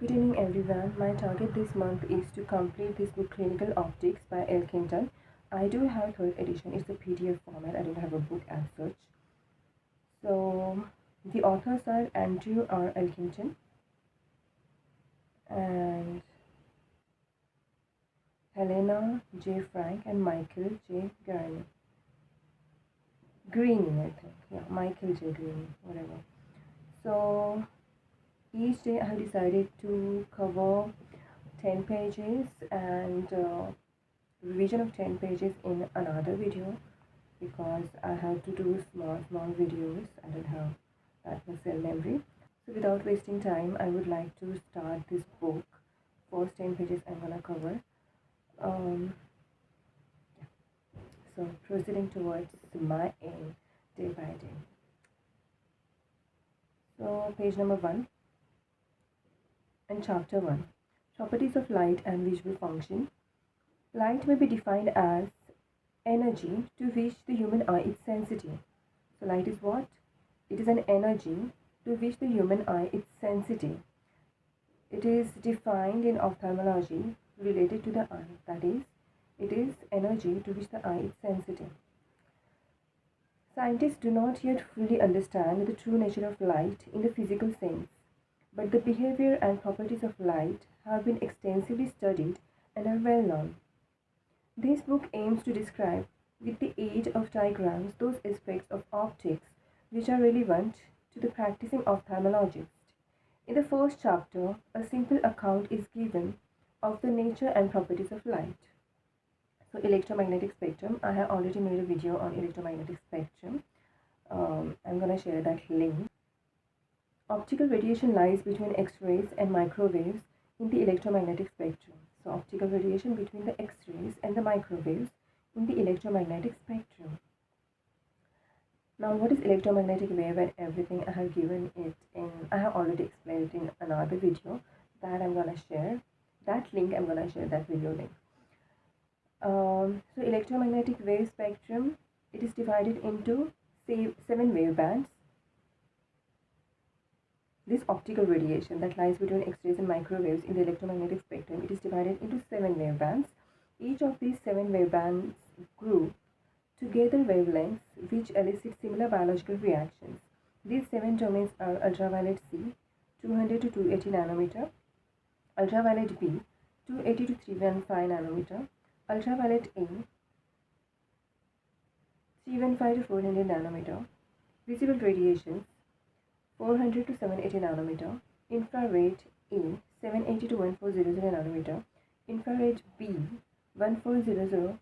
Good evening everyone. My target this month is to complete this book Clinical Optics by Elkington. I do have third edition. It's a PDF format. I don't have a book as such. So the authors are Andrew R. Elkington and Helena J. Frank and Michael J. Greening, I think. Yeah, Michael J. Greening, whatever. So each day I have decided to cover 10 pages and revision of 10 pages in another video because I have to do small videos. I don't have that much cell memory. So without wasting time, I would like to start this book. First 10 pages I'm gonna cover. Yeah. So proceeding towards my aim day by day. So page number 1 and chapter 1. Properties of light and visual function. Light may be defined as energy to which the human eye is sensitive. So light is what? It is an energy to which the human eye is sensitive. It is defined in ophthalmology related to the eye. That is, it is energy to which the eye is sensitive. Scientists do not yet fully understand the true nature of light in the physical sense, but the behavior and properties of light have been extensively studied and are well known. This book aims to describe, with the aid of diagrams, those aspects of optics which are relevant to the practicing ophthalmologist. In the first chapter, a simple account is given of the nature and properties of light. So electromagnetic spectrum, I have already made a video on electromagnetic spectrum. I'm going to share that link. Optical radiation lies between X-rays and microwaves in the electromagnetic spectrum. So optical radiation between the X-rays and the microwaves in the electromagnetic spectrum. Now what is electromagnetic wave and everything, I have given it in, I have already explained it in another video that I'm going to share. That link, I'm going to share that video link. So electromagnetic wave spectrum, it is divided into 7 wave bands. This optical radiation that lies between X-rays and microwaves in the electromagnetic spectrum, it is divided into 7 wave bands. Each of these 7 wave bands group together wavelengths which elicit similar biological reactions. These 7 domains are ultraviolet C, 200 to 280 nanometer, ultraviolet B, 280 to 315 nanometer, ultraviolet A, 315 to 400 nanometer, visible radiations, 400 to 780 nanometer, infrared A, 780 to 1400 nanometer, infrared B, 1400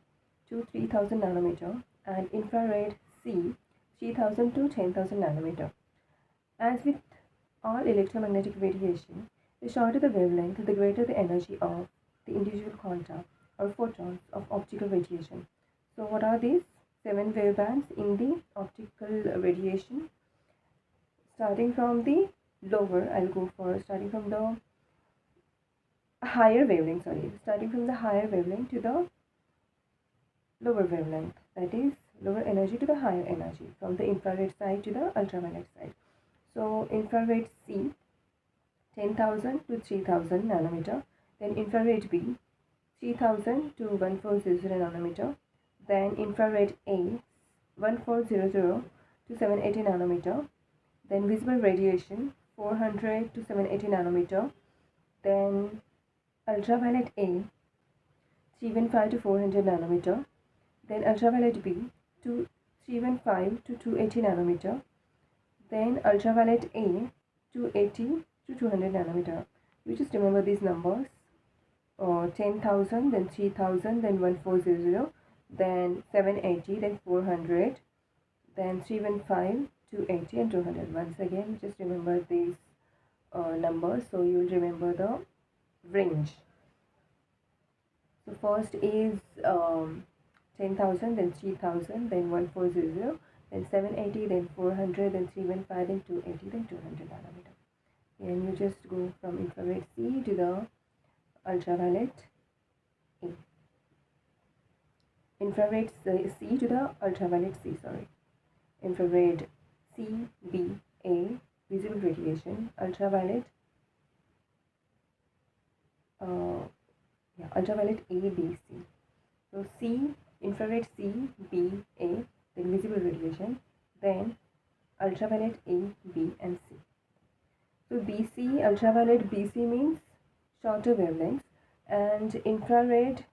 to 3000 nanometer, and infrared C, 3000 to 10,000 nanometer. As with all electromagnetic radiation, the shorter the wavelength, the greater the energy of the individual quanta or photons of optical radiation. So what are these 7 wavebands in the optical radiation? Starting from the lower, I'll go for starting from the higher wavelength, starting from the higher wavelength to the lower wavelength, that is lower energy to the higher energy, from the infrared side to the ultraviolet side. So infrared C, 10,000 to 3,000 nanometer, then infrared B, 3,000 to 1400 nanometer, then infrared A, 1400 to 780 nanometer, then visible radiation, 400 to 780 nanometer, then ultraviolet A, 315 to 400 nanometer, then ultraviolet B, 315 to 280 nanometer, then ultraviolet A, 280 to 200 nanometer. You just remember these numbers, 10,000, then 3,000, then 1400, then 780, then 400, then 315, 280 and 200. Once again, just remember these numbers so you will remember the range. So first is 10,000, then 3,000, then 1400, then 780, then 400, then 315, then 280, then 200 nanometer. And you just go from infrared C to the ultraviolet A. Infrared C to the ultraviolet C, infrared C, B, A, visible radiation, ultraviolet ultraviolet A, B, C. So C, infrared C, B, A, then visible radiation, then ultraviolet A, B, and C. So BC, ultraviolet BC means shorter wavelengths, and infrared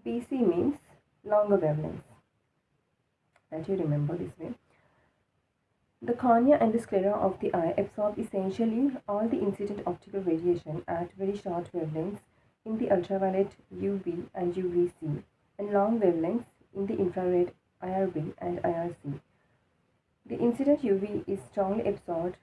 BC means longer wavelengths. That you remember this way. The cornea and the sclera of the eye absorb essentially all the incident optical radiation at very short wavelengths in the ultraviolet UV and UVC, and long wavelengths in the infrared IRB and IRC. The incident UV is strongly absorbed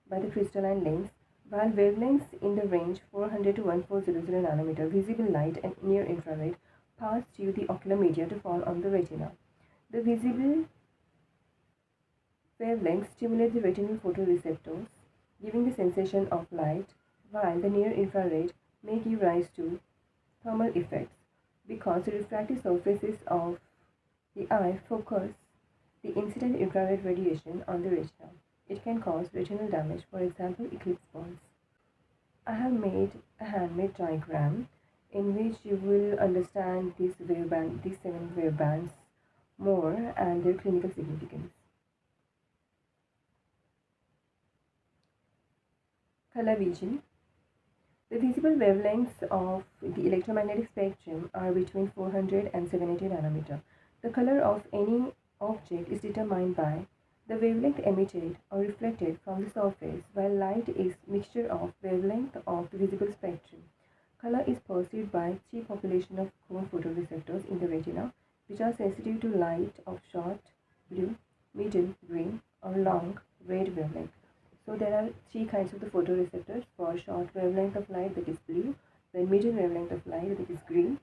by the crystalline lens, while wavelengths in the range 400 to 1400 nanometer visible light and near infrared pass through the ocular media to fall on the retina. The visible wavelengths stimulate the retinal photoreceptors, giving the sensation of light, while the near infrared may give rise to thermal effects because the refractive surfaces of the eye focus the incident infrared radiation on the retina. It can cause retinal damage, for example, eclipse burns. I have made a handmade diagram in which you will understand these 7 wave bands more and their clinical significance. Color vision. The visible wavelengths of the electromagnetic spectrum are between 400 and 780 nanometer. The color of any object is determined by the wavelength emitted or reflected from the surface, while light is mixture of wavelength of the visible spectrum. Color is perceived by 3 population of cone photoreceptors in the retina, which are sensitive to light of short blue, middle green, or long red wavelength. So there are 3 kinds of the photoreceptors for short wavelength of light, that is blue, then medium wavelength of light, that is green,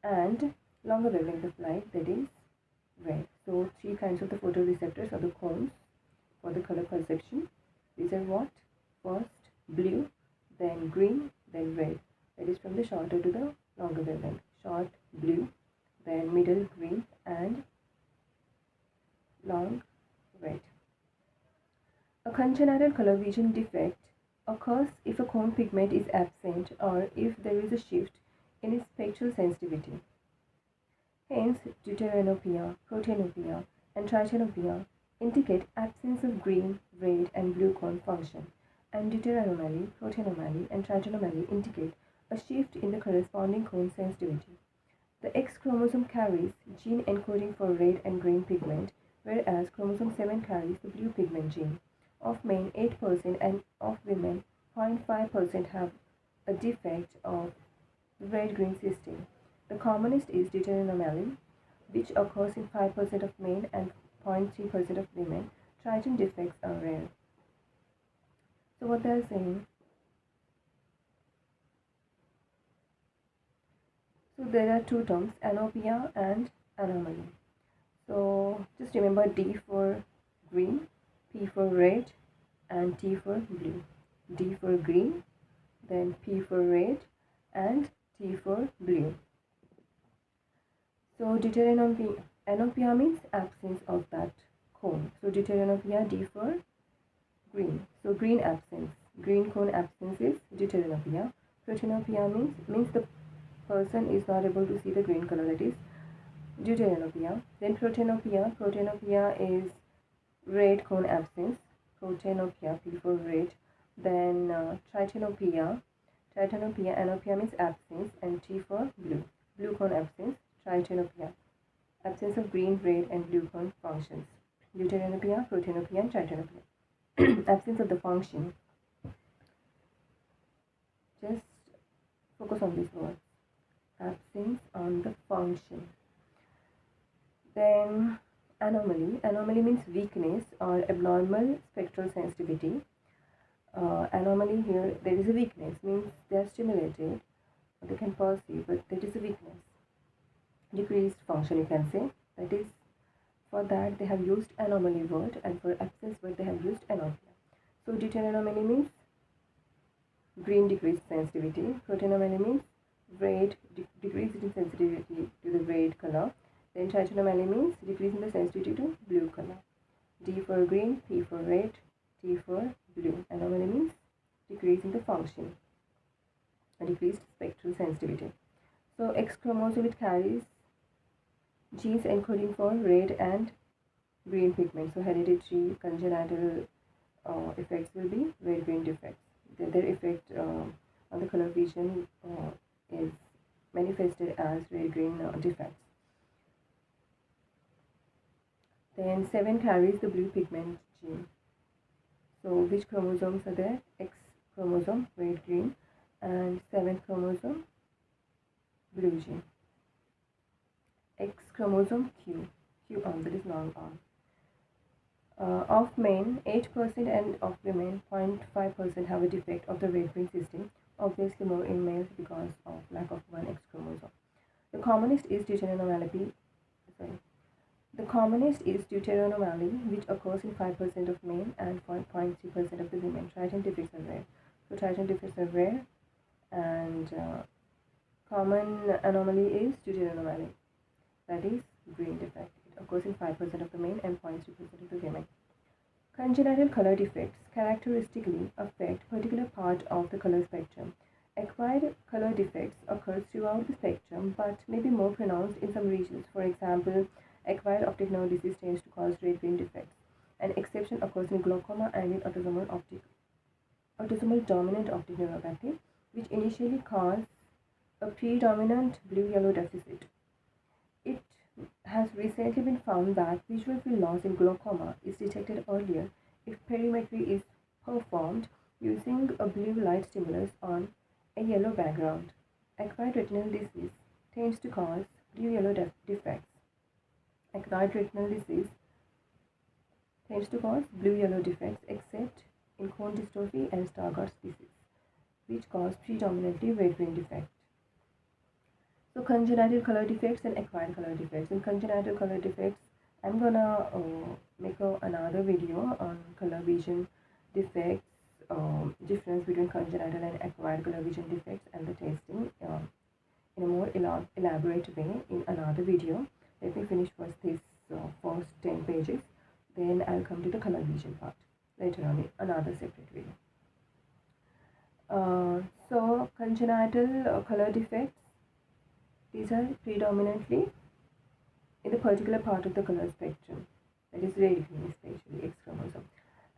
and longer wavelength of light, that is red. So 3 kinds of the photoreceptors are the cones for the color perception. These are what? First blue, then green, then red. That is from the shorter to the longer wavelength. Short blue, then middle green, and long red. A congenital color vision defect occurs if a cone pigment is absent or if there is a shift in its spectral sensitivity. Hence, deuteranopia, protanopia, and tritanopia indicate absence of green, red, and blue cone function, and deuteranomaly, protanomaly, and tritanomaly indicate a shift in the corresponding cone sensitivity. The X chromosome carries gene encoding for red and green pigment, whereas chromosome 7 carries the blue pigment gene. Of men, 8% and of women, 0.5% have a defect of red-green system. The commonest is deuteranomaly, which occurs in 5% of men and 0.3% of women. Triton defects are rare. So what they are saying? So there are 2 terms, anopia and anomaly. So just remember D for green, P for red, and T for blue. D for green, then P for red, and T for blue. So deuteranopia, anopia means absence of that cone. So deuteranopia, D for green. So green absence, green cone absence is deuteranopia. Protanopia means the person is not able to see the green color, that is deuteranopia. Then protanopia is red cone absence, protanopia, P for red. Then tritanopia, anopia means absence, and T for blue, blue cone absence, tritanopia, absence of green, red, and blue cone functions. Deuteranopia, protanopia, and tritanopia. Absence of the function. Just focus on these words. Absence on the function. Then anomaly. Anomaly means weakness or abnormal spectral sensitivity. Anomaly here, there is a weakness, means they are stimulated, they can perceive, but there is a weakness. Decreased function, you can say. That is, for that they have used anomaly word, and for absence word they have used anopia. So deuteranomaly means green decreased sensitivity. Protanomaly means red decreased in sensitivity to the red color. Then tritanomaly means decrease in the sensitivity to blue color. D for green, P for red, T for blue. Anomaly means decrease in the function. decreased spectral sensitivity. So X chromosome, it carries genes encoding for red and green pigment. So hereditary congenital effects will be red-green defects. Their effect on the color vision is manifested as red-green defects. Then 7 carries the blue pigment gene. So which chromosomes are there? X chromosome, red-green, and 7th chromosome, blue gene. X chromosome, Q arm, that is long arm. Of men, 8% and of women, 0.5% have a defect of the red-green system, obviously more in males because of lack of one X chromosome. The commonest is deuteranomaly, which occurs in 5% of men and 0.3% of the women. Triton defects are rare. So Triton defects are rare, and common anomaly is deuteranomaly, that is green defect. It occurs in 5% of the men and 0.3% of the women. Congenital color defects characteristically affect particular part of the color spectrum. Acquired color defects occur throughout the spectrum but may be more pronounced in some regions. For example, acquired optic nerve disease tends to cause red-green defects. An exception occurs in glaucoma and in autosomal dominant optic neuropathy, which initially cause a predominant blue-yellow deficit. It has recently been found that visual field loss in glaucoma is detected earlier if perimetry is performed using a blue light stimulus on a yellow background. Acquired retinal disease tends to cause blue-yellow defects. Acquired retinal disease tends to cause blue-yellow defects except in cone dystrophy and Stargardt disease, which cause predominantly red-green defects. So congenital color defects and acquired color defects. In congenital color defects, I'm gonna make another video on color vision defects, difference between congenital and acquired color vision defects, and the testing in a more elaborate way in another video. Let me finish first this first 10 pages, then I'll come to the color vision part later on in another separate video. So congenital color defects, these are predominantly in the particular part of the color spectrum, that is red-green, especially X chromosome.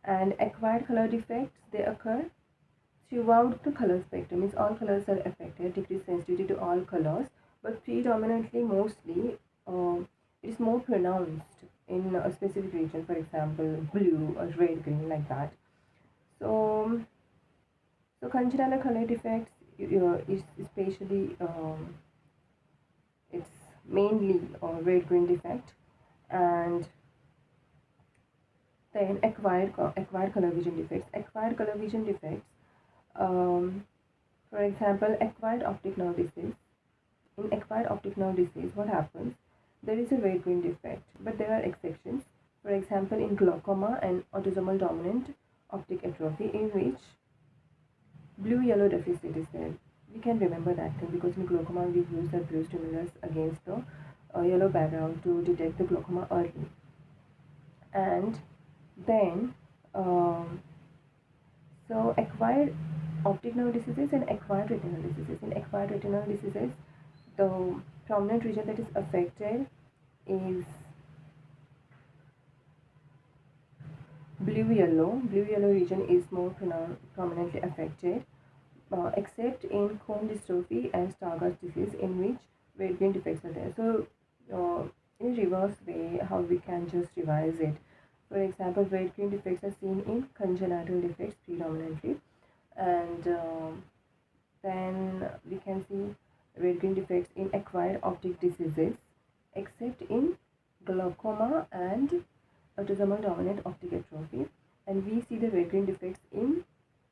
And acquired color defects, they occur throughout the color spectrum, means all colors are affected, decreased sensitivity to all colors, but predominantly, mostly, it is more pronounced in a specific region, for example, blue or red-green, like that. So congenital color defects is especially it's mainly a red-green defect, and then acquired color vision defects. Acquired color vision defects, for example, acquired optic nerve disease. In acquired optic nerve disease, what happens? There is a red-green defect, but there are exceptions. For example, in glaucoma and autosomal dominant optic atrophy, in which blue-yellow deficit is there. We can remember that thing because in glaucoma we use the blue stimulus against the yellow background to detect the glaucoma early. And then so acquired optic nerve diseases and acquired retinal diseases. In acquired retinal diseases, the prominent region that is affected is blue-yellow. Blue-yellow region is more prominently affected, except in cone dystrophy and Stargardt disease, in which red-green defects are there. So in a reverse way, how we can just revise it. For example, red-green defects are seen in congenital defects predominantly, and then we can see red-green defects in acquired optic diseases, except in glaucoma and autosomal dominant optic atrophy, and we see the red-green defects in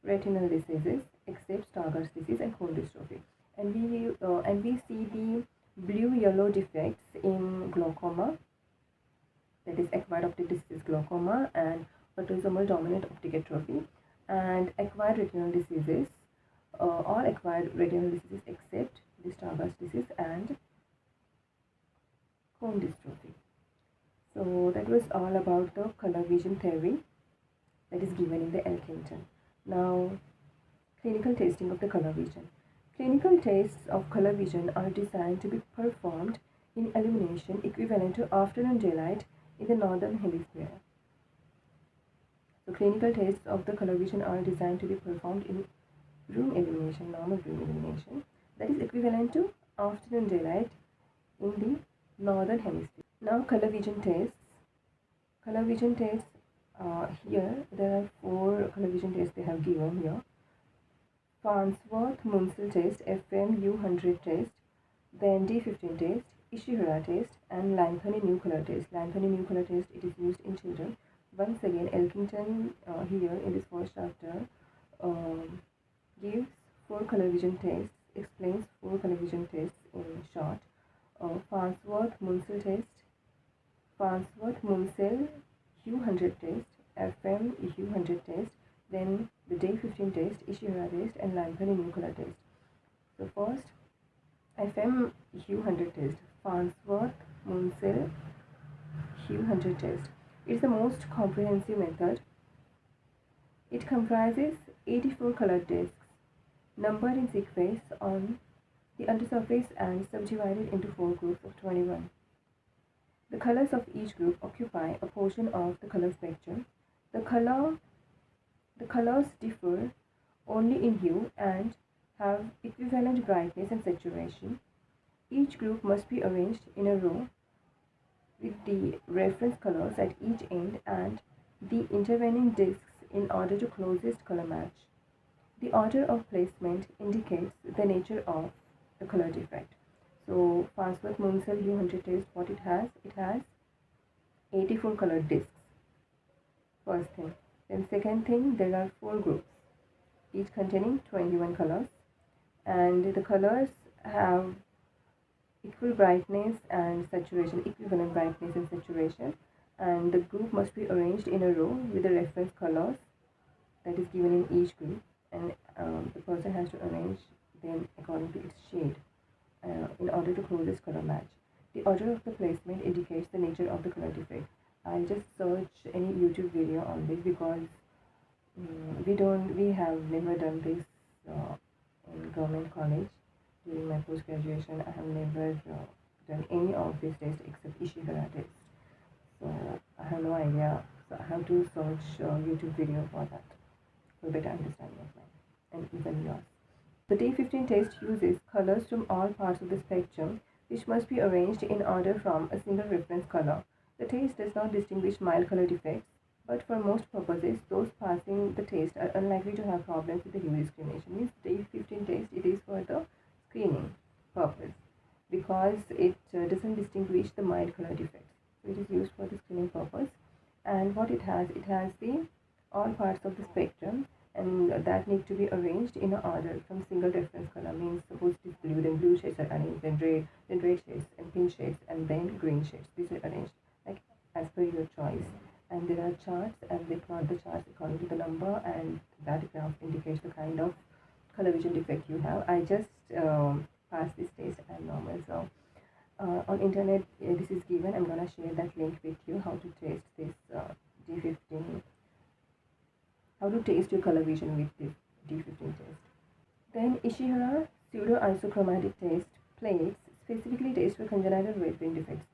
retinal diseases, except Stargardt disease and cone dystrophy, and we see the blue-yellow defects in glaucoma, that is acquired optic disease glaucoma and autosomal dominant optic atrophy, and acquired retinal diseases, all acquired retinal diseases except the Stargardt disease and cone dystrophy. So that was all about the color vision theory that is given in the Elkington. Now, clinical testing of the color vision. Clinical tests of color vision are designed to be performed in illumination equivalent to afternoon daylight in the northern hemisphere. So clinical tests of the color vision are designed to be performed in room illumination, normal room illumination, that is equivalent to afternoon daylight in the northern hemisphere. Now color vision tests. Color vision tests, here there are 4 color vision tests they have given here. Farnsworth-Munsell test, FMU100 test, then D15 test, Ishihara test, and Lanthony new color test. Lanthony new color test, it is used in children. Once again, Elkington here in this first chapter gives 4 color vision tests, explains 4 color vision tests in short. Farnsworth-Munsell test, Farnsworth-Munsell U100 test, FM U100 test, then the day 15 test, Ishihara test, and Lanthony new color test. So first, FM U100 test, Farnsworth-Munsell U100 test. It's the most comprehensive method. It comprises 84 colored discs, numbered in sequence on the undersurface and subdivided into 4 groups of 21. The colors of each group occupy a portion of the color spectrum. The colors differ only in hue and have equivalent brightness and saturation. Each group must be arranged in a row with the reference colors at each end and the intervening discs in order to closest color match. The order of placement indicates the nature of the color defect. So Farnsworth-Munsell U100 test, what it has 84 colored discs. First thing. Then second thing, there are 4 groups, each containing 21 colors, and the colors have equal brightness and saturation, equivalent brightness and saturation, and the group must be arranged in a row with the reference colors that is given in each group, and the person has to arrange them according to its shade in order to close this color match. The order of the placement indicates the nature of the color defect. I'll just search any YouTube video on this because we have never done this in government college. During my post-graduation, I have never done any of these tests except Ishihara test. So I have no idea. So I have to search YouTube video for that, for better understanding of mine and even yours. The D15 test uses colors from all parts of the spectrum, which must be arranged in order from a single reference color. The test does not distinguish mild color defects, but for most purposes, those passing the test are unlikely to have problems with the hue discrimination. Means D15 test, it is for the screening purpose because it doesn't distinguish the mild color defects. So it is used for the screening purpose. And what it has the all parts of the spectrum, and that need to be arranged in an order from single reference color. Means suppose it is blue, then blue shades are arranged, then red shades, and pink shades, and then green shades. These are arranged like as per your choice. And there are charts, and they plot the charts according to the number, and that graph indicates the kind of color vision defect you have. I just passed this test and normal. So on internet this is given. I'm gonna share that link with you, how to test this D15, how to test your color vision with this D15 test. Then Ishihara pseudo-isochromatic test plates specifically test for congenital red vein defects.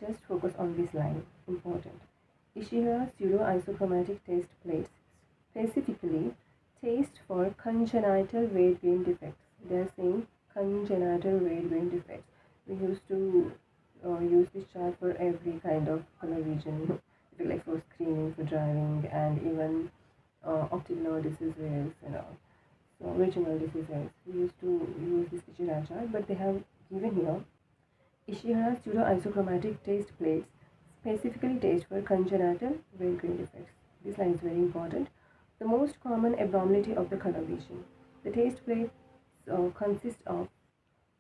Just focus on this line, important. Ishihara pseudo-isochromatic test plates specifically test for congenital red vein defects. They are saying congenital red vein defects. We used to use this chart for every kind of color vision, like for screening, for driving, and even optic nerve diseases and all. So regional diseases. We used to use this Ishihara chart, but they have given here Ishihara pseudo-isochromatic test plates specifically test for congenital red grain defects. This line is very important. The most common abnormality of the color vision. The test plates consist of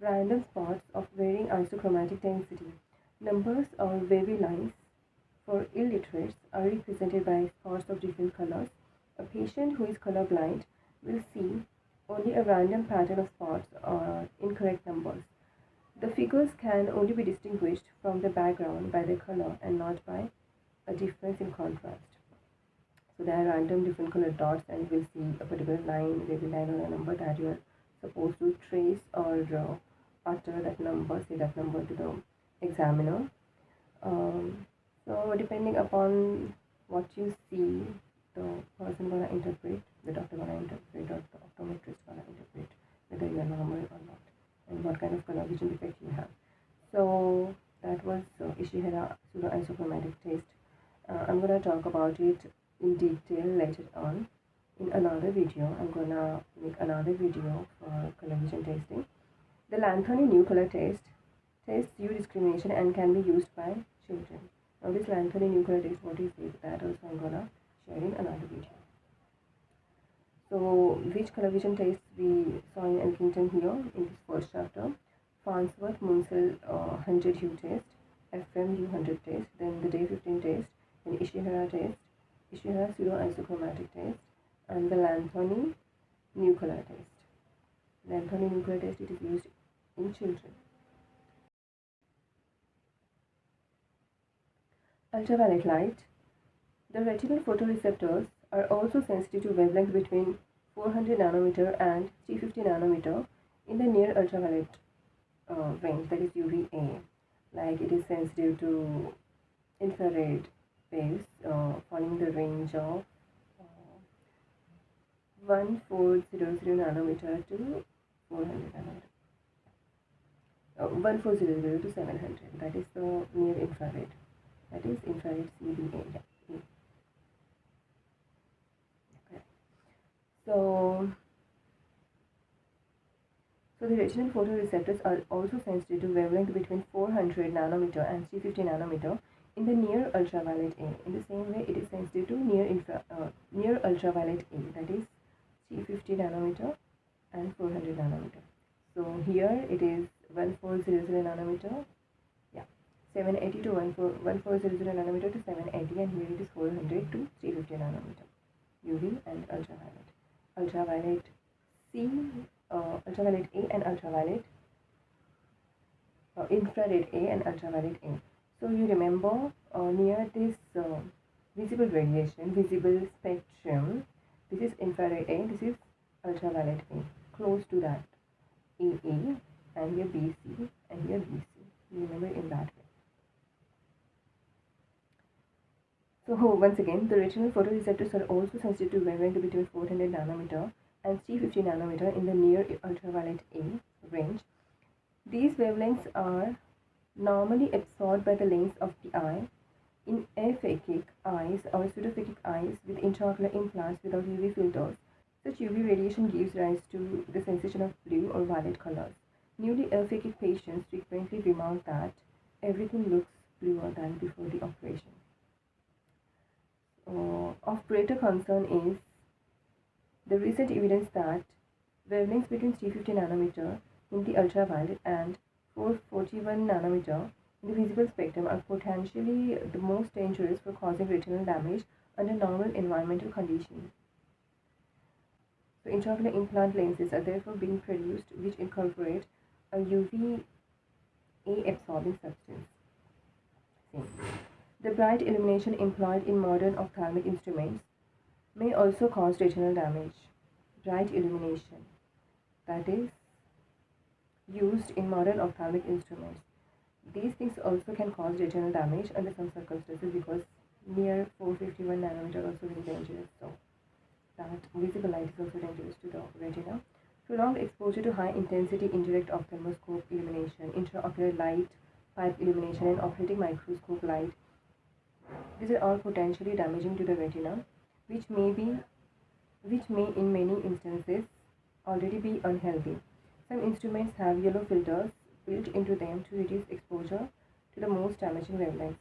random spots of varying isochromatic density. Numbers or wavy lines for illiterates are represented by spots of different colors. A patient who is colorblind will see only a random pattern of spots or incorrect numbers. The figures can only be distinguished from the background by their color and not by a difference in contrast. So there are random different colored dots, and you will see a particular line, wavy line, or a number that you are supposed to trace or utter that number, say that number to the examiner. So depending upon what you see, the person gonna interpret, the doctor gonna interpret, or the optometrist gonna interpret whether you are normal or not, and what kind of color vision defect you have. So that was Ishihara pseudoisochromatic test. I'm gonna talk about it in detail later on in another video. I'm gonna make another video for color vision testing. The Lanthony new color test tests hue discrimination and can be used by children. Now this Lanthony new color test, what is it? That also I'm gonna share in another video. So which color vision tests we saw in Elkington here in this first chapter? Farnsworth Munsell 100 hue test, FM hue 100 test, then the day 15 test, then Ishihara test, Ishihara pseudo-isochromatic test, and the Lanthony new color test. Lanthony new color test, it is used in children. Ultraviolet light. The retinal photoreceptors are also sensitive to wavelength between 400 nanometer and 350 nanometer in the near ultraviolet range, that is UVA. Like it is sensitive to infrared waves falling the range of 1400 nanometer to 400 nanometer. 1400 to 700, that is the near infrared, that is infrared CVA. Yeah. Okay. So the retinal photoreceptors are also sensitive to wavelength between 400 nanometer and 350 nanometer in the near ultraviolet A. In the same way, it is sensitive to near ultraviolet A, that is 350 nanometer and 400 nanometer. So here it is 1400 nanometer, yeah, 780 to 1400 nanometer to 780, and here it is 400 to 350 nanometer, UV and ultraviolet. Ultraviolet C, ultraviolet A and ultraviolet infrared A and ultraviolet A. So you remember near this visible radiation, visible spectrum, this is infrared A, this is ultraviolet A. Close to that, AA, and here BC, and here BC. You remember in that way. So once again, the retinal photoreceptors are also sensitive to wavelength between 400 nanometer and 350 nanometer in the near ultraviolet A range. These wavelengths are normally absorbed by the lens of the eye. In aphakic eyes or pseudophakic eyes with intraocular implants without UV filters, such UV radiation gives rise to the sensation of blue or violet colors. Newly aphakic patients frequently remark that everything looks bluer than before the operation. Of greater concern is the recent evidence that wavelengths between 350 nanometer in the ultraviolet and 441 nanometer in the visible spectrum are potentially the most dangerous for causing retinal damage under normal environmental conditions. So intraocular implant lenses are therefore being produced which incorporate a UVA absorbing substance. The bright illumination employed in modern ophthalmic instruments may also cause retinal damage. Bright illumination, that is used in modern ophthalmic instruments. These things also can cause retinal damage under some circumstances, because near 451 nanometer also very dangerous. So that visible light is also dangerous to the retina. Prolonged exposure to high intensity indirect ophthalmoscope illumination, intraocular light, pipe illumination, and operating microscope light, these are all potentially damaging to the retina, which may in many instances already be unhealthy. Some instruments have yellow filters built into them to reduce exposure to the most damaging wavelengths.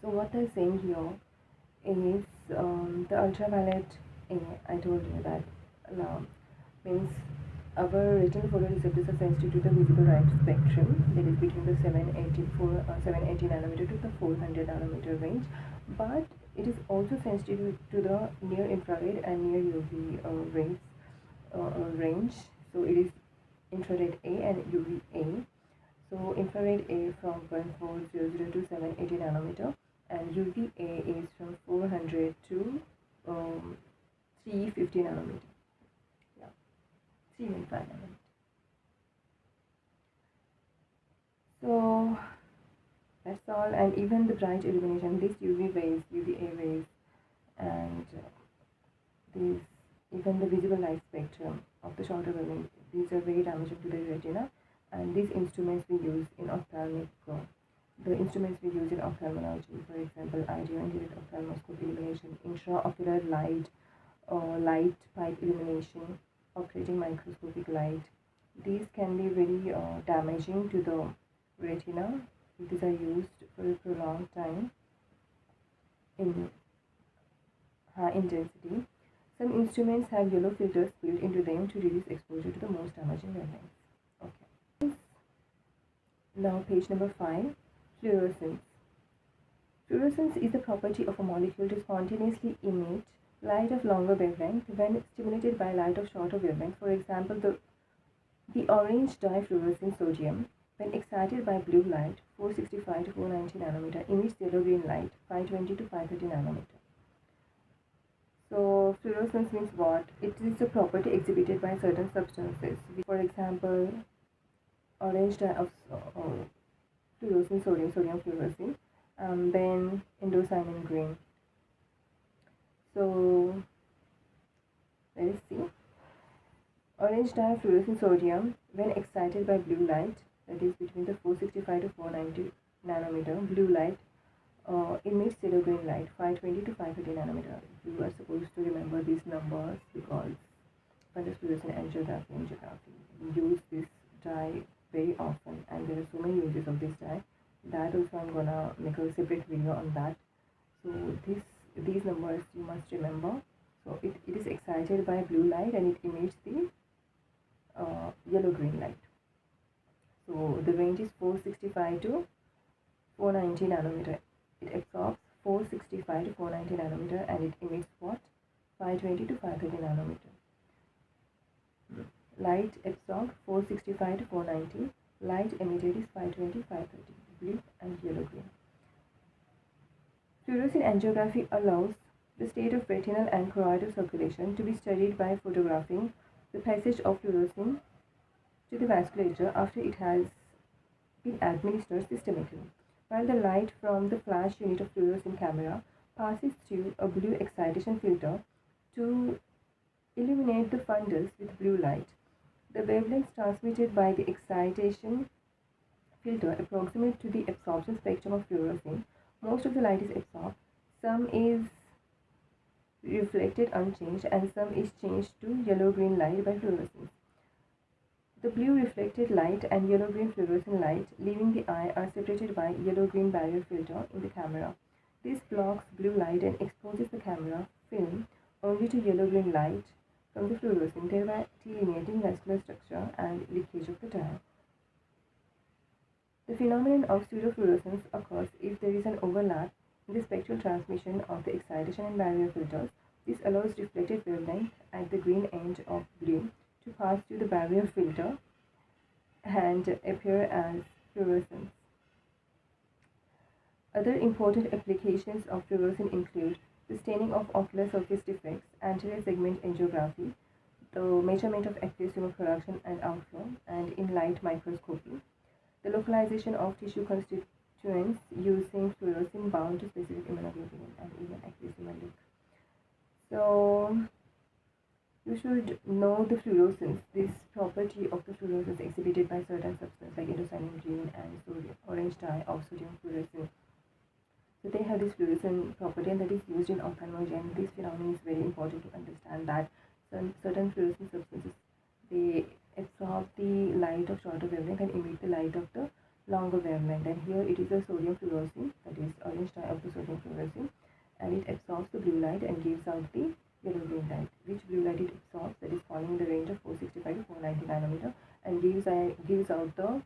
So what they're saying here is the ultraviolet A, I told you that means our retinal photoreceptors are sensitive to the visible light spectrum, that is between the 780 nanometer to the 400 nanometer range, but it is also sensitive to the near infrared and near UV rays range. So it is infrared A and UVA. So infrared A from 1400 to 780 nanometer, and UVA is from 400 to 350 nanometer. Yeah, See you in 5 minutes. So that's all. And even the bright illumination, these UV rays, UVA rays, and these even the visible light spectrum of the shorter wavelength, these are very damaging to the retina. And these instruments we use in ophthalmic, the instruments we use in ophthalmology, for example, radio-indicated ophthalmoscope illumination, intraocular light, light pipe illumination, operating microscopic light. These can be very damaging to the retina if these are used for a prolonged time in high intensity. Some instruments have yellow filters built into them to reduce exposure to the most damaging wavelengths. Okay. Now page number 5, fluorescence. Fluorescence is the property of a molecule to spontaneously emit light of longer wavelength when stimulated by light of shorter wavelength. For example, the orange dye fluorescent sodium, when excited by blue light 465 to 490 nanometer, emits yellow-green light 520 to 530 nanometer. So fluorescence means what? It is a property exhibited by certain substances. For example, orange dye of fluorescent sodium fluorescent, then indocyanine green. So let us see. Orange dye fluorescent sodium, when excited by blue light, that is between the 465 to 490 nanometer, blue light emits yellow-green light 520 to 530 nanometer. You are supposed to remember these numbers because fundus fluorescent angiography and geography use this dye very often, and there are so many uses of this dye. That also I'm gonna make a separate video on that. So these numbers you must remember. So it is excited by blue light and it emits the yellow-green light. So the range is 465 to 490 nanometer. It absorbs 465 to 490 nanometer and it emits what? 520 to 530 nanometer. Light absorbed 465 to 490. Light emitted is 520, 530. Blue and yellow-green. Fluorescent angiography allows the state of retinal and choroidal circulation to be studied by photographing the passage of fluorescence to the vasculature after it has been administered systemically. While the light from the flash unit of fluorescent camera passes through a blue excitation filter to illuminate the fundus with blue light, the wavelengths transmitted by the excitation filter approximate to the absorption spectrum of fluorescence. Most of the light is absorbed, some is reflected unchanged, and some is changed to yellow-green light by fluorescence. The blue reflected light and yellow-green fluorescent light leaving the eye are separated by yellow-green barrier filter in the camera. This blocks blue light and exposes the camera film only to yellow-green light from the fluorescent, thereby eliminating vascular structure and leakage of the dye. The phenomenon of pseudofluorescence occurs if there is an overlap in the spectral transmission of the excitation and barrier filters. This allows reflected wavelength at the green end of blue to pass through the barrier filter and appear as fluorescence. Other important applications of fluorescence include the staining of ocular surface defects, anterior segment angiography, the measurement of aqueous humor production and outflow, and in light microscopy, the localization of tissue constituents using fluorescence bound to specific immunoglobulin, and even aqueous humor leak. So you should know the fluorescence, this property of the fluorescence exhibited by certain substances like indocyanine green and sodium, orange dye of sodium fluorescent. So they have this fluorescent property and that is used in ophthalmology, and this phenomenon is very important to understand that certain fluorescent substances, they absorb the light of shorter wavelength and emit the light of the longer wavelength. And here it is a sodium fluorescent, that is orange dye of the sodium fluorescent, and it absorbs the blue light and gives out the yellow-green light. Which blue light it absorbs, that is falling in the range of 465 to 490 nanometer, and gives out the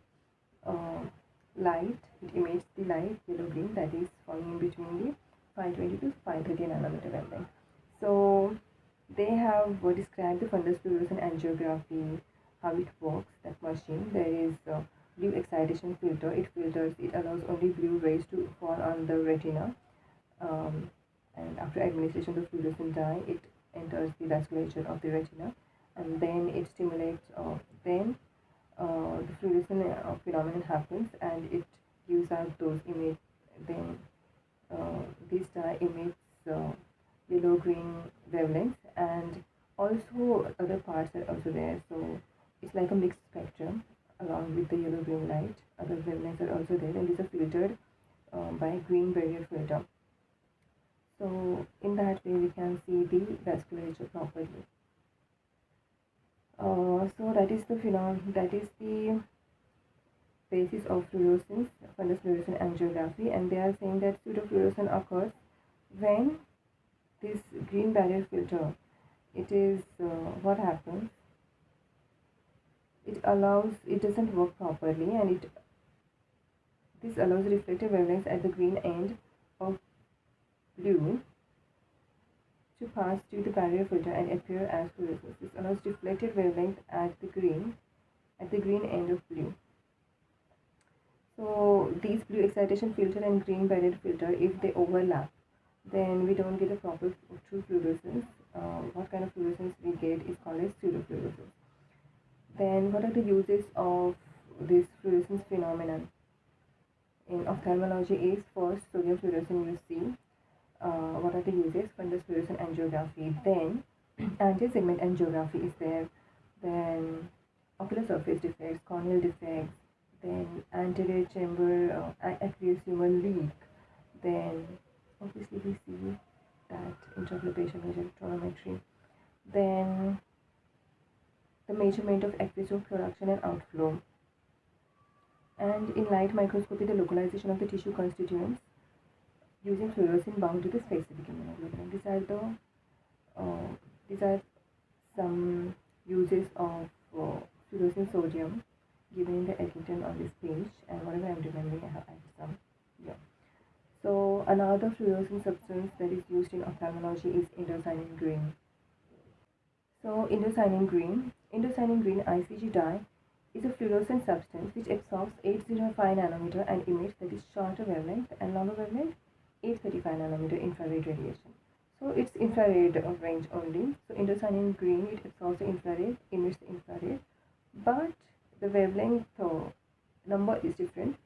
light, it emits the light yellow-green that is falling in between the 520 to 530 nanometer wavelength. So they have described the fundus fluorescent angiography, how it works, that machine. There is a blue excitation filter. It allows only blue rays to fall on the retina, and after administration of fluorescent dye, it enters the vasculature of the retina and then it stimulates, then the fluorescent phenomenon happens, and it gives out those image. Then this dye emits yellow-green wavelengths, and also other parts are also there. So it's like a mixed spectrum along with the yellow-green light. Other wavelengths are also there, and these are filtered by green barrier filter. So in that way, we can see the vasculature properly. So that is the that is the basis of fluorescence, fundus fluorescent angiography, and they are saying that pseudofluorescence occurs when this green barrier filter, it is what happens, it doesn't work properly, and this allows reflective wavelengths at the green end of blue to pass through the barrier filter and appear as fluorescence. This allows reflected wavelength at the green end of blue. So these blue excitation filter and green barrier filter, if they overlap, then we don't get a proper true fluorescence. What kind of fluorescence we get is called as pseudofluorescence. Then what are the uses of this fluorescence phenomenon? In ophthalmology is first sodium fluorescence you see. What are the uses? Fundus fluorescent angiography. Then anti-segment angiography is there. Then ocular surface defects, corneal defects. Then anterior chamber aqueous humor leak. Then obviously we see that intraocular patient electrometry. Then the measurement of aqueous production and outflow. And in light microscopy, the localization of the tissue constituents using fluorescent bound to the specific immunoglobulin. These are some uses of fluorescent sodium given in the Elkington on this page, and whatever I'm remembering, I have added some here. So another fluorescent substance that is used in ophthalmology is indocyanine green. So indocyanine green ICG dye is a fluorescent substance which absorbs 805 nanometer and emits, that is shorter wavelength, and longer wavelength 835 nanometer infrared radiation. So it's infrared range only. So indocyanine green, it absorbs the infrared, emits the infrared, but the wavelength number is different.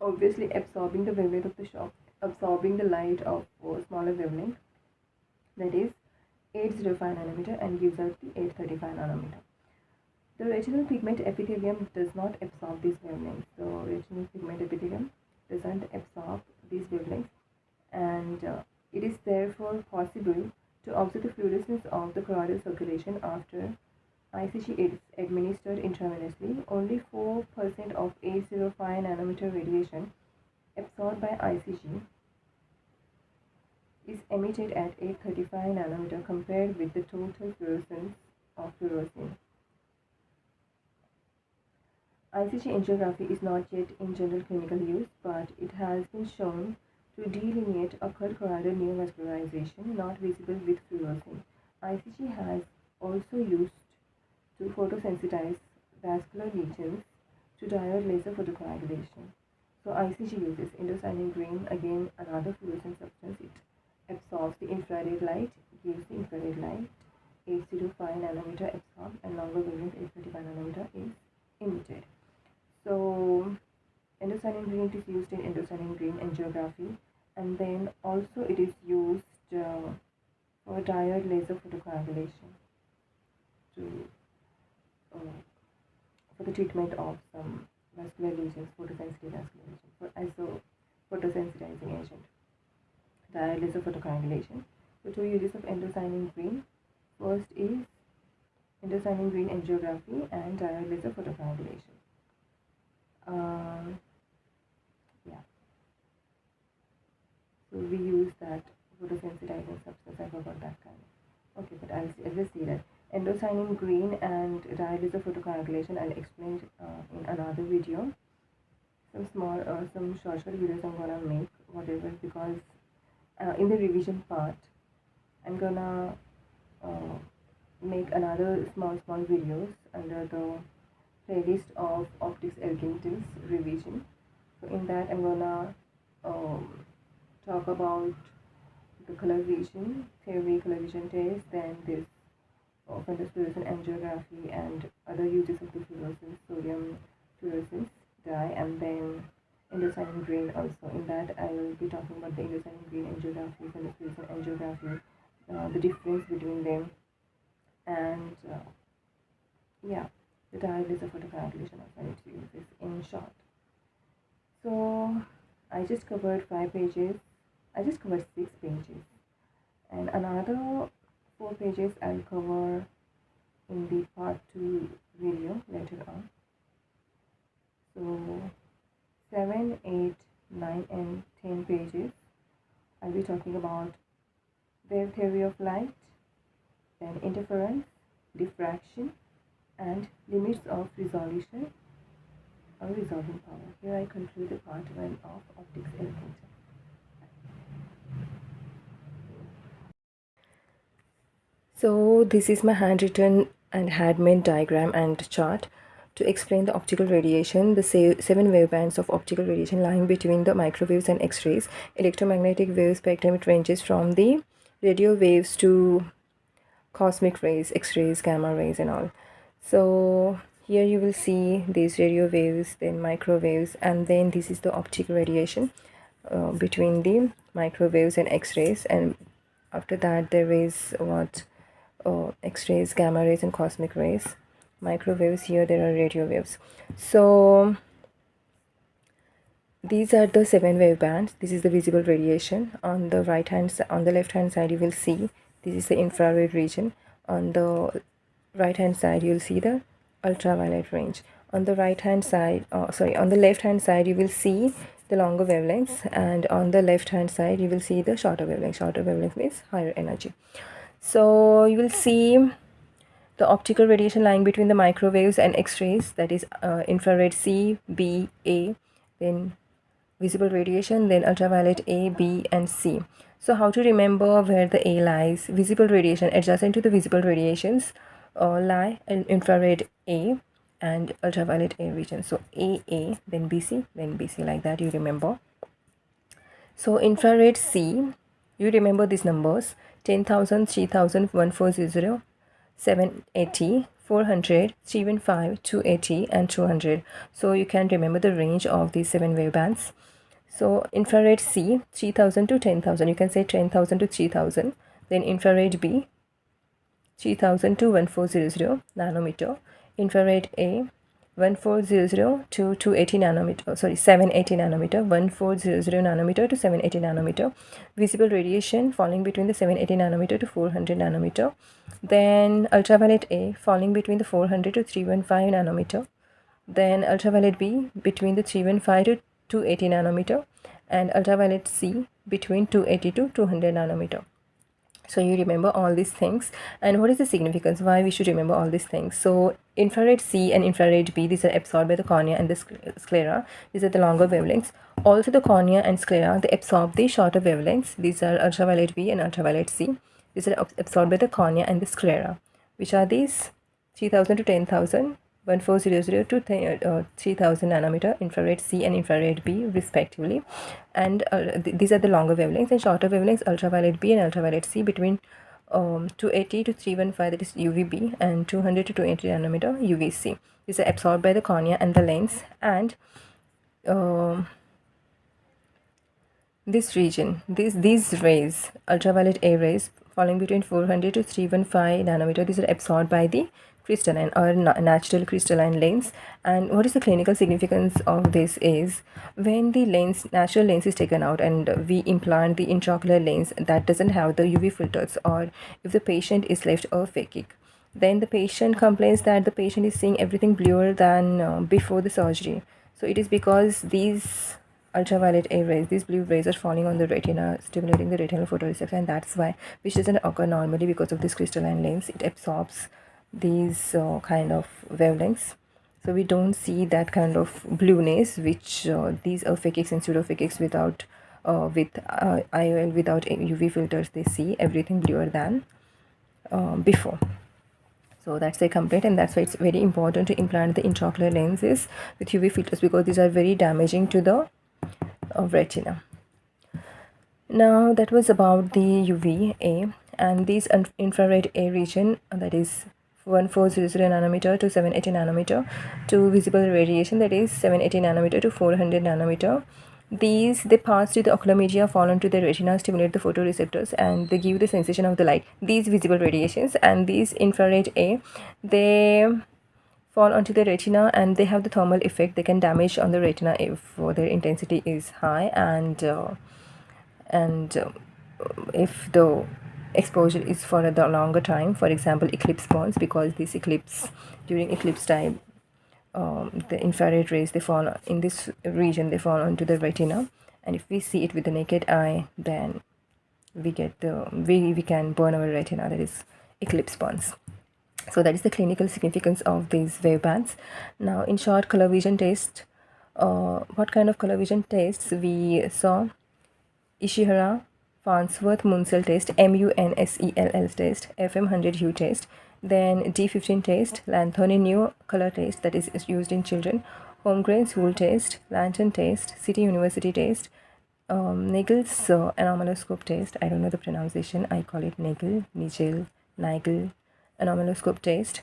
Obviously absorbing the wavelength of the shock, absorbing the light of smaller wavelength, that is 805 nanometer, and gives out the 835 nanometer. The retinal pigment epithelium does not absorb these wavelengths. The retinal pigment epithelium doesn't absorb these wavelengths, and it is therefore possible to observe the fluorescence of the choroidal circulation after ICG is administered intravenously. Only 4% of 805 nanometer radiation absorbed by ICG is emitted at 835 nanometer compared with the total fluorescence of fluorescein. ICG angiography is not yet in general clinical use, but it has been shown to delineate occult choroidal neovascularization not visible with fluorescein. ICG has also used to photosensitize vascular lesions to diode laser photocoagulation. So ICG uses indocyanine green, again another fluorescent substance. It absorbs the infrared light, gives the infrared light, 805 nanometer absorbed, and longer wavelength 835 nanometer is emitted. So indocyanine green is used in indocyanine green angiography, and then also it is used for diode laser photocoagulation for the treatment of some vascular lesions, photosensitive vascular lesions, as a photosensitizing agent. Diode laser photocoagulation. The two uses of indocyanine green. First is indocyanine green angiography and diode laser photocoagulation. Yeah. So we use that photosensitizing substance. I forgot that kind. Okay, but I'll just see that. Indocyanine green and diode laser photocoagulation I'll explain in another video. Some short videos I'm gonna make, whatever, because in the revision part I'm gonna make another small videos under the playlist of Optics Elkington's revision. So in that I'm gonna talk about the color vision theory, color vision test, then this fundus fluorescent angiography and other uses of the fluorescence, sodium fluorescence dye, and then indocyanine green also. In that, I will be talking about the indocyanine green angiography, fundus fluorescent angiography, the difference between them, and yeah, the dye laser photocoagulation of its uses in short. So I just covered 5 pages. I just covered 6 pages, and another 4 pages I'll cover in the part 2 video later on. So 7, 8, 9 and 10 pages I'll be talking about wave theory of light, then interference, diffraction, and limits of resolution or resolving power. Here I conclude the part 1 of optics Elkington. So this is my handwritten and handmade diagram and chart to explain the optical radiation, the 7 wavebands of optical radiation lying between the microwaves and X-rays. Electromagnetic wave spectrum, it ranges from the radio waves to cosmic rays, X-rays, gamma rays and all. So here you will see these radio waves, then microwaves, and then this is the optical radiation between the microwaves and X-rays, and after that there is what X-rays, gamma rays and cosmic rays. Microwaves, here there are radio waves. So these are the 7 wave bands. This is the visible radiation. On the left hand side you will see this is the infrared region. On the right hand side you will see the ultraviolet range. On the right hand side, on the left hand side you will see the longer wavelengths, and on the left hand side you will see the shorter wavelength. Shorter wavelength means higher energy. So you will see the optical radiation lying between the microwaves and X-rays, that is infrared C, B, A, then visible radiation, then ultraviolet A, B and C. So how to remember where the A lies? Visible radiation, adjacent to the visible radiations lie in infrared A and ultraviolet A region. So AA, then BC, then BC, like that you remember. So infrared C, you remember these numbers: 10,000, 3,000, 1400, 780, 400, 315, 280 and 200. So you can remember the range of these 7 wave bands. So infrared C, 3,000 to 10,000, you can say 10,000 to 3,000. Then infrared B, 3,000 to 1400 nanometer. Infrared A, 1400 to 280 nanometer, 780 nanometer, 1400 nanometer to 780 nanometer. Visible radiation falling between the 780 nanometer to 400 nanometer. Then ultraviolet A falling between the 400 to 315 nanometer. Then ultraviolet B between the 315 to 280 nanometer, and ultraviolet C between 280 to 200 nanometer. So you remember all these things. And what is the significance? Why we should remember all these things? So infrared C and infrared B, these are absorbed by the cornea and the sclera. These are the longer wavelengths. Also the cornea and sclera, they absorb the shorter wavelengths. These are ultraviolet B and ultraviolet C. These are absorbed by the cornea and the sclera. Which are these? 3,000 to 10,000, 1400 to 3000 nanometer, infrared C and infrared B respectively. And these are the longer wavelengths, and shorter wavelengths, ultraviolet B and ultraviolet C between 280 to 315, that is UVB, and 200 to 280 nanometer, UVC. These are absorbed by the cornea and the lens, and this region, these rays, ultraviolet A rays falling between 400 to 315 nanometer, these are absorbed by the crystalline or natural crystalline lens. And what is the clinical significance of this is, when the natural lens is taken out and we implant the intraocular lens that doesn't have the UV filters, or if the patient is left aphakic, then the patient complains that the patient is seeing everything bluer than before the surgery. So it is because these ultraviolet A rays, these blue rays, are falling on the retina, stimulating the retinal photoreceptor, and that's why, which doesn't occur normally because of this crystalline lens. It absorbs these kind of wavelengths, so we don't see that kind of blueness which these aphakics and pseudophakics without with IOL without UV filters, they see everything bluer than before. So that's their complaint, and that's why it's very important to implant the intraocular lenses with UV filters, because these are very damaging to the retina. Now that was about the UVA, and these infrared A region, that is 1400 nanometer to 780 nanometer, to visible radiation, that is 780 nanometer to 400 nanometer. These, they pass through the ocular media, fall onto the retina, stimulate the photoreceptors, and they give the sensation of the light. These visible radiations and these infrared A, they fall onto the retina and they have the thermal effect. They can damage on the retina if their intensity is high, and if the exposure is for a longer time, for example eclipse burns, because this eclipse, during eclipse time, the infrared rays, they fall in this region, they fall onto the retina, and if we see it with the naked eye, then we get the we can burn our retina, that is eclipse burns. So that is the clinical significance of these wave bands. Now in short, color vision test, what kind of color vision tests we saw? Ishihara Farnsworth Munsell test, MUNSELL test, FM100 hue test, then D15 test, Lanthony new color test, that is used in children, Holmgren's wool test, lantern test, City University test, Nagel's anomaloscope test. I don't know the pronunciation. I call it Nagel anomaloscope test,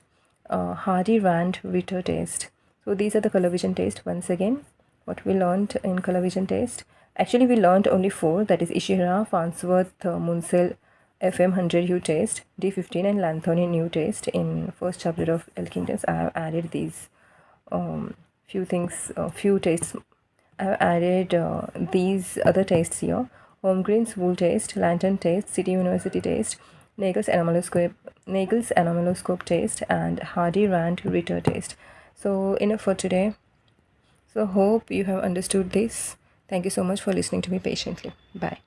Hardy Rand Ritter test. So these are the color vision test. Once again, what we learned in color vision test. Actually, we learned only 4. That is Ishihara, Farnsworth, Munsell, FM100 hue test, D15, and Lanthony new test. In first chapter of Elkington's, I have added these few tests. I have added these other tests here: Holmgren's wool test, lantern test, City University test, Nagel's anomaloscope test, and Hardy Rand Ritter test. So enough for today. So hope you have understood this. Thank you so much for listening to me patiently. Bye.